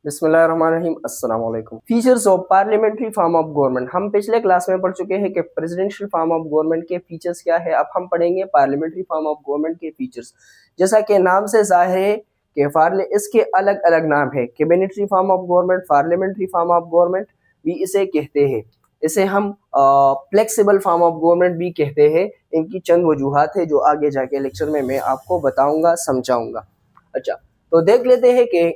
बिस्मिल्लाहिर्रहमानिर्रहीम अस्सलाम वालेकुम। Features of parliamentary form of government. हम पिछले क्लास में पढ़ चुके हैं कि प्रेसिडेंशियल फॉर्म ऑफ गवर्नमेंट के फीचर्स क्या है। अब हम पढ़ेंगे पार्लियामेंट्री फॉर्म ऑफ गवर्नमेंट के फीचर्स। जैसा कि नाम से जाहिर है कि इसके अलग अलग नाम है। Cabinetry form of government, parliamentary form of government भी इसे कहते हैं। इसे हम फ्लेक्सिबल फॉर्म ऑफ गवर्नमेंट भी कहते हैं। इनकी चंद वजूहात है जो आगे जाके लेक्चर में मैं आपको बताऊंगा, समझाऊंगा। अच्छा, तो देख लेते हैं कि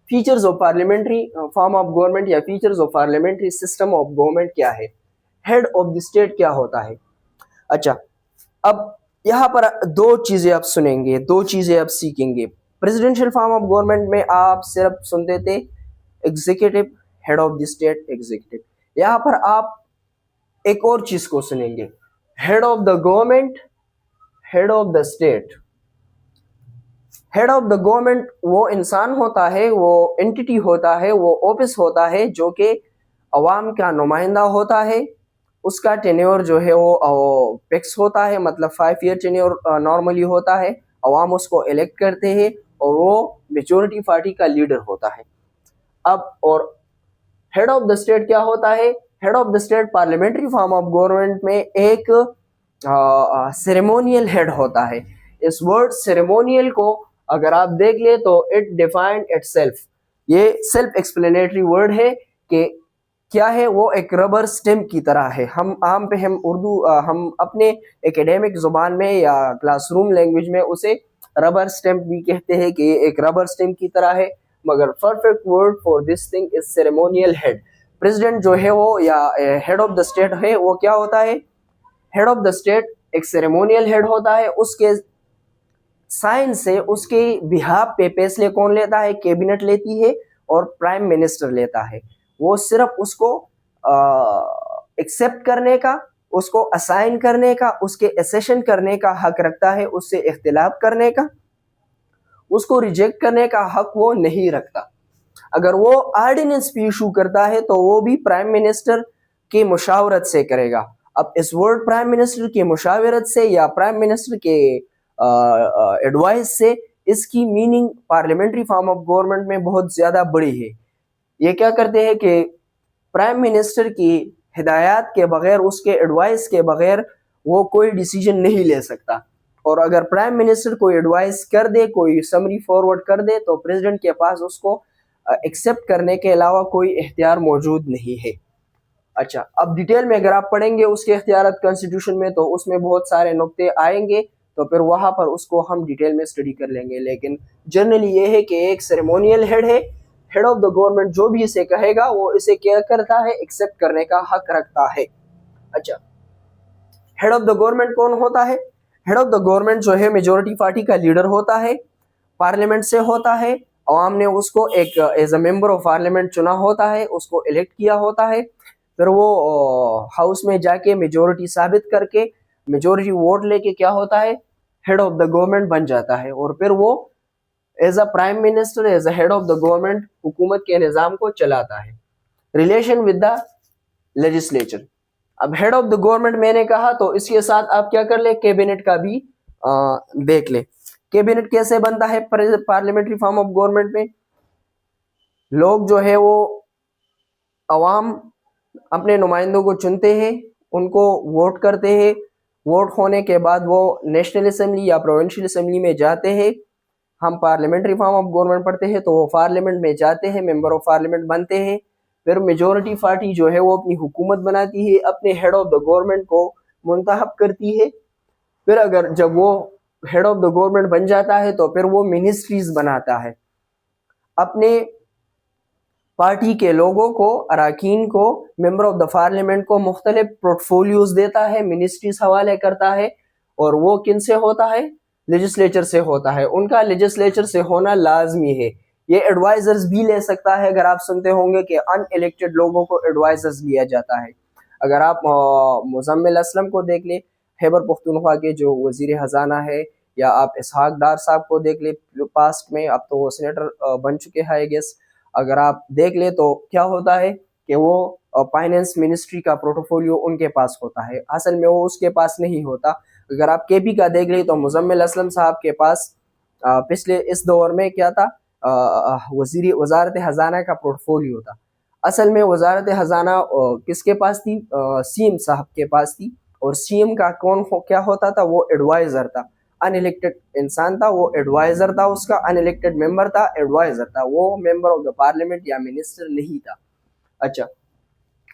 features of parliamentary form of government या features of parliamentary system of government क्या है। हेड ऑफ द स्टेट क्या होता है। अच्छा, अब यहाँ पर दो चीजें आप सुनेंगे, दो चीजें आप सीखेंगे। प्रेसिडेंशियल फॉर्म ऑफ गवर्नमेंट में आप सिर्फ सुनते थे executive, head of the state, executive. यहाँ पर आप एक और चीज को सुनेंगे, head of the government, head of the state. Head of the government वो इंसान होता है, वो एंटिटी होता है, वो ऑफिस होता है जो कि अवाम का नुमाइंदा होता है। उसका टेन्योर जो है वो फिक्स होता है, मतलब 5 ईयर टेन्योर नॉर्मली होता है। अवाम उसको इलेक्ट करते हैं और वो मेजोरिटी पार्टी का लीडर होता है। अब और हेड ऑफ द स्टेट क्या होता है। Head of the state parliamentary form of government में एक सेरेमोनियल हेड होता है। इस वर्ड सेरेमोनियल को अगर आप देख ले तो इट डिफाइंड इटसेल्फ। ये सेल्फ एक्सप्लेनेटरी वर्ड है कि क्या है, वो एक रबर स्टैम्प की तरह है। हम आम पे हम उर्दू हम अपने एकेडमिक जुबान में या क्लासरूम लैंग्वेज में उसे रबर स्टैम्प भी कहते हैं कि ये एक रबर स्टैम्प की तरह है, मगर perfect word for this thing is ceremonial head. President जो है वो या हेड ऑफ द स्टेट है, वो क्या होता है, हेड ऑफ द स्टेट एक सेरेमोनियल हेड होता है। उसके साइन से उसके बिहाफ पे फैसले कौन लेता है, कैबिनेट लेती है और प्राइम मिनिस्टर लेता है। वो सिर्फ उसको एक्सेप्ट करने का, उसको असाइन करने का, उसके एसेशन करने का हक रखता है, उससे इख्तिलाफ करने का, उसको रिजेक्ट करने का हक वो नहीं रखता। अगर वो ऑर्डिनेंस भी इशू करता है तो वो भी प्राइम मिनिस्टर की मुशावरत से करेगा। अब इस वर्ड प्राइम मिनिस्टर की मुशावरत से या प्राइम मिनिस्टर के एडवाइस से, इसकी meaning parliamentary form of government में बहुत ज़्यादा बड़ी है। ये क्या करते हैं कि प्राइम मिनिस्टर की हिदायत के बगैर, उसके एडवाइस के बगैर वो कोई डिसीजन नहीं ले सकता। और अगर प्राइम मिनिस्टर कोई एडवाइस कर दे, कोई समरी फॉरवर्ड कर दे, तो प्रेसिडेंट के पास उसको एक्सेप्ट करने के अलावा कोई इख्तियार मौजूद नहीं है। अच्छा, अब डिटेल में अगर आप पढ़ेंगे उसके इख्तियारात कॉन्स्टिट्यूशन में तो उसमें बहुत सारे नुक्ते आएंगे, तो फिर वहां पर उसको हम डिटेल में स्टडी कर लेंगे। लेकिन जनरली ये है कि एक सेरेमोनियल हेड है। हेड ऑफ द गवर्नमेंट जो भी इसे कहेगा वो इसे क्या करता है, एक्सेप्ट करने का हक रखता है। अच्छा, हेड ऑफ द गवर्नमेंट कौन होता है। हेड ऑफ द गवर्नमेंट जो है मेजोरिटी पार्टी का लीडर होता है, पार्लियामेंट से होता है। अवाम ने उसको एक as a member of parliament चुना होता है, उसको इलेक्ट किया होता है। फिर वो हाउस में जाके मेजोरिटी साबित करके, मेजोरिटी वोट लेके क्या होता है, हेड ऑफ द गवर्नमेंट बन जाता है। और फिर वो as a prime minister, as a head of the government हुकूमत के निज़ाम को चलाता है। Relation with the legislature. अब हेड ऑफ द गवर्नमेंट मैंने कहा, तो इसके साथ आप क्या कर ले, कैबिनेट का भी देख ले। कैबिनेट कैसे बनता है पार्लियामेंट्री फॉर्म ऑफ गवर्नमेंट में। लोग जो है वो अवाम अपने नुमाइंदों को चुनते हैं, उनको वोट करते हैं। वोट होने के बाद वो नेशनल असेंबली या प्रोविंशियल असेंबली में जाते हैं। हम पार्लियामेंट्री फॉर्म ऑफ गवर्नमेंट पढ़ते हैं तो वो पार्लियामेंट में जाते हैं, मेंबर ऑफ पार्लियामेंट बनते हैं। फिर मेजोरिटी पार्टी जो है वो अपनी हुकूमत बनाती है, अपने हेड ऑफ द गवर्नमेंट को मुंतखब करती है। फिर अगर जब वो हेड ऑफ द गवर्नमेंट बन जाता है तो फिर वो मिनिस्ट्रीज बनाता है, अपने पार्टी के लोगों को, अराकीन को, मेंबर ऑफ द पार्लियामेंट को मुख्तलिफ पोर्टफोलियोज देता है, मिनिस्ट्रीज हवाले करता है। और वो किन से होता है, लेजिस्लेचर से होता है। उनका लेजिस्लेचर से होना लाजमी है। ये एडवाइजर्स भी ले सकता है। अगर आप सुनते होंगे कि अनइलेक्टेड लोगों को एडवाइजर्स लिया जाता है। अगर आप मुजम्मिल असलम को देख ले, खैबर पख्तूनख्वा के जो वजीर खजाना है, या आप इसहाक डार साहब को देख ले, पास्ट में, अब तो वो सेनेटर बन चुके हैं आई गेस। अगर आप देख ले तो क्या होता है कि वो फाइनेंस मिनिस्ट्री का पोर्टफोलियो उनके पास होता है, असल में वो उसके पास नहीं होता। अगर आप केपी का देख ले तो मुजम्मिल असलम साहब के पास पिछले इस दौर में क्या था, वजारत ख़जाना का पोर्टफोलियो था। असल में वजारत ख़जाना किसके पास थी? सीएम साहब के पास थी। और सीएम का क्या होता था? वो एडवाइज़र था, अनइलेक्टेड इंसान था, वो एडवाइज़र था, उसका अनइलेक्टेड मेंबर था, एडवाइज़र था, वो मेंबर ऑफ द पार्लियामेंट या मिनिस्टर नहीं था। अच्छा,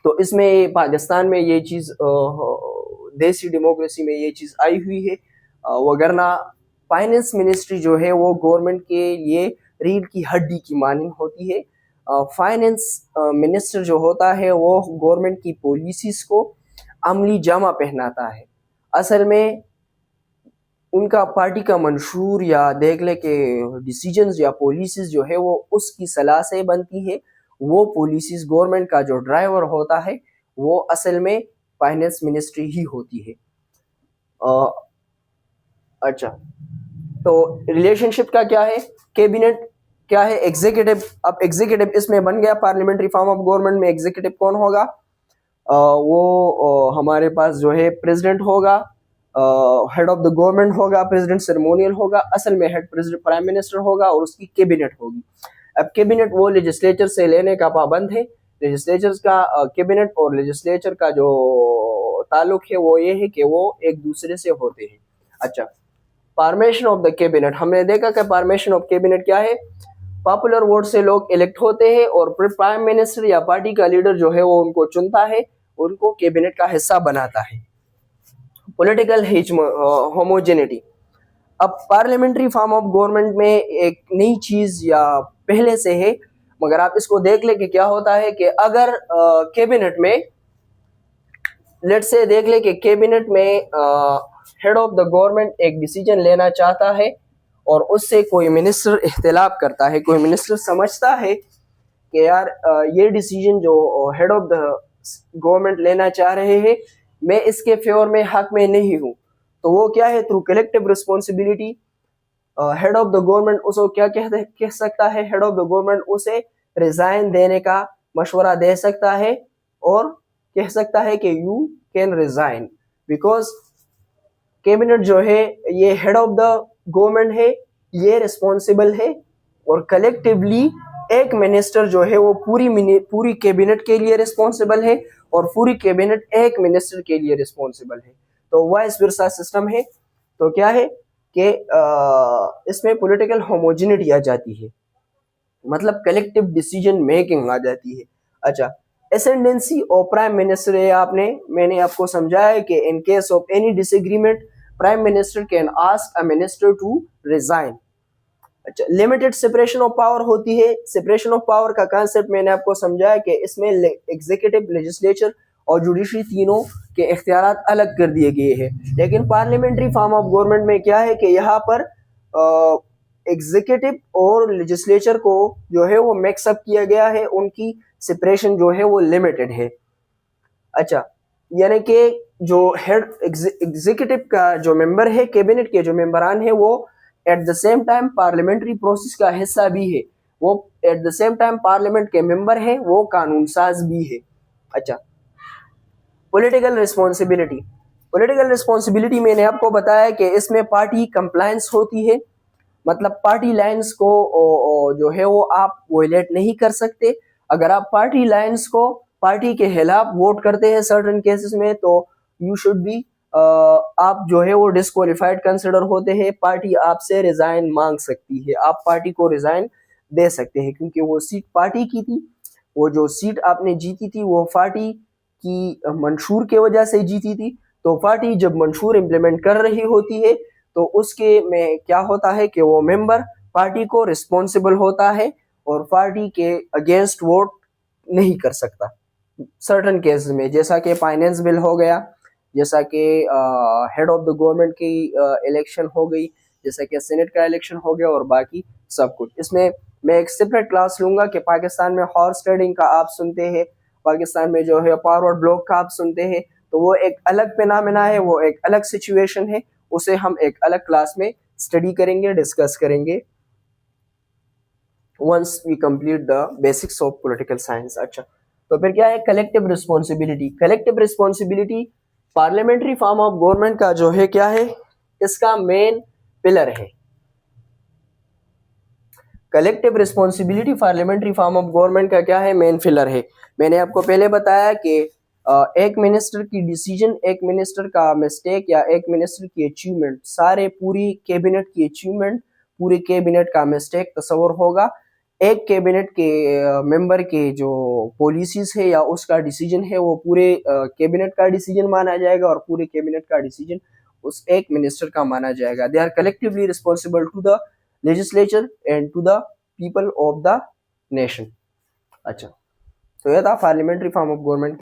तो इसमें पाकिस्तान में ये चीज़, देसी डेमोक्रेसी में ये चीज़ आई हुई है। वगरना फाइनेंस मिनिस्ट्री जो है वो गवर्नमेंट के लिए रीढ़ की हड्डी की मानिंद होती है। फाइनेंस मिनिस्टर जो होता है वो गवर्नमेंट की पॉलिसीज़ को अमली जामा पहनाता है। असल में उनका पार्टी का मंशूर या देख ले के डिसीजंस या पॉलिसीज़ जो है वो उसकी सलाह से बनती है। वो पॉलिसीज़ गवर्नमेंट का जो ड्राइवर होता है वो असल में फाइनेंस मिनिस्ट्री ही होती है। अच्छा, तो रिलेशनशिप का क्या है? कैबिनेट क्या है? एग्जीक्यूटिव। अब एग्जीक्यूटिव इसमें बन गया पार्लियामेंट्री फॉर्म ऑफ गवर्नमेंट में एग्जीक्यूटिव कौन होगा? वो हमारे पास जो है प्रेसिडेंट होगा, हेड ऑफ द गवर्नमेंट होगा, प्रेसिडेंट सेरेमोनियल होगा। असल में हेड प्रेसिडेंट प्राइम मिनिस्टर होगा और उसकी कैबिनेट होगी। अब कैबिनेट वो लेजिस्लेचर से लेने का पाबंद है। लेजिस्लेचर का कैबिनेट और लेजिस्लेचर का जो ताल्लुक है वो ये है कि वो एक दूसरे से होते हैं। अच्छा, फॉर्मेशन ऑफ द कैबिनेट हमने देखा कि फॉर्मेशन ऑफ कैबिनेट क्या है? पॉपुलर वोट से लोग इलेक्ट होते हैं और प्राइम मिनिस्टर या पार्टी का लीडर जो है वो उनको चुनता है, उनको कैबिनेट का हिस्सा बनाता है। Political homogeneity. अब पार्लियामेंट्री फॉर्म ऑफ गवर्नमेंट में एक नई चीज या पहले से है, मगर आप इसको देख ले कि क्या होता है कि अगर कैबिनेट में लेट्स से देख ले कि कैबिनेट में हेड ऑफ द गवर्नमेंट एक डिसीजन लेना चाहता है और उससे कोई मिनिस्टर इख्तिलाफ करता है, कोई मिनिस्टर समझता है कि यार ये डिसीजन जो हेड ऑफ द गवर्नमेंट लेना चाह रहे हैं मैं इसके फेवर में हक में नहीं हूँ, तो वो क्या है? Through collective responsibility head of the government उसको क्या कह सकता है? हेड ऑफ द गवर्नमेंट उसे रिजाइन देने का मशवरा दे सकता है और कह सकता है कि you can resign, because cabinet जो है ये हेड ऑफ द गवर्नमेंट है, ये रिस्पॉन्सिबल है और कलेक्टिवली एक मिनिस्टर जो है वो पूरी कैबिनेट के लिए रिस्पॉन्सिबल है और पूरी कैबिनेट एक मिनिस्टर के लिए रिस्पॉन्सिबल है। तो वाइस वर्सा सिस्टम है। तो क्या है कि इसमें पॉलिटिकल होमोजेनिटी आ जाती है, मतलब कलेक्टिव डिसीजन मेकिंग आ जाती है। अच्छा, एसेंडेंसी ऑफ प्राइम मिनिस्टर है मैंने आपको समझाया कि in case of any disagreement prime minister can ask a minister to resign. अच्छा, लिमिटेड सेपरेशन ऑफ पावर होती है। सेपरेशन ऑफ पावर का कांसेप्ट मैंने आपको समझाया कि इसमें एग्जीक्यूटिव, लेजिस्लेचर और जुडिशरी तीनों के इख्तियारात अलग कर दिए गए हैं। लेकिन पार्लियामेंट्री फॉर्म ऑफ गवर्नमेंट में क्या है कि यहाँ पर एग्जीक्यूटिव और लेजिस्लेचर को जो है वो मिक्सअप किया गया है, उनकी सेपरेशन जो है वो लिमिटेड है। अच्छा, यानी कि जो हेड एग्जीक्यूटिव का जो मेंबर है, कैबिनेट के जो मेंबरान है, वो at the same time parliamentary process का हिस्सा भी है, वो at the same time parliament के मेंबर है, वो कानून साज भी है। अच्छा, पॉलिटिकल रिस्पॉन्सिबिलिटी। पॉलिटिकल रिस्पॉन्सिबिलिटी मैंने आपको बताया कि इसमें पार्टी कंप्लायंस होती है, मतलब पार्टी लाइंस को जो है वो आप वोलेट नहीं कर सकते। अगर आप पार्टी लाइंस को पार्टी के खिलाफ वोट करते हैं सर्टेन केसेस में, तो यू शुड बी आप जो है वो डिस्क्वालिफाइड कंसिडर होते हैं। पार्टी आपसे रिजाइन मांग सकती है, आप पार्टी को रिजाइन दे सकते हैं, क्योंकि वो सीट पार्टी की थी, वो जो सीट आपने जीती थी वो पार्टी की मंशूर के वजह से जीती थी। तो पार्टी जब मंशूर इम्प्लीमेंट कर रही होती है तो उसके में क्या होता है कि वो मेंबर पार्टी को रिस्पॉन्सिबल होता है और पार्टी के अगेंस्ट वोट नहीं कर सकता सर्टन केस में, जैसा कि फाइनेंस बिल हो गया, जैसा कि हेड ऑफ द गवर्नमेंट की इलेक्शन हो गई, जैसा कि सेनेट का इलेक्शन हो गया और बाकी सब कुछ। इसमें मैं एक सेपरेट क्लास लूंगा कि पाकिस्तान में हॉर्स ट्रेडिंग का आप सुनते हैं, पाकिस्तान में जो है फॉरवर्ड ब्लॉक का आप सुनते हैं, तो वो एक अलग फिनोमेना है, वो एक अलग सिचुएशन है, उसे हम एक अलग क्लास में स्टडी करेंगे, डिस्कस करेंगे once we complete the basics of political science. अच्छा, तो फिर क्या है? Collective responsibility. Collective responsibility parliamentary form of government का जो है क्या है, इसका मेन पिलर है। Collective responsibility parliamentary form of government का क्या है, मेन फिलर है। मैंने आपको पहले बताया कि एक मिनिस्टर की डिसीजन, एक मिनिस्टर का मिस्टेक या एक मिनिस्टर की अचीवमेंट, सारे पूरी कैबिनेट की अचीवमेंट, पूरी कैबिनेट का मिस्टेक तस्वर होगा। एक कैबिनेट के मेंबर के जो पॉलिसीज है या उसका डिसीजन है वो पूरे कैबिनेट का डिसीजन माना जाएगा और पूरे कैबिनेट का डिसीजन उस एक मिनिस्टर का माना जाएगा। They are collectively responsible to the legislature and to the people of the nation. अच्छा, तो यह था पार्लियामेंट्री फॉर्म ऑफ गवर्नमेंट।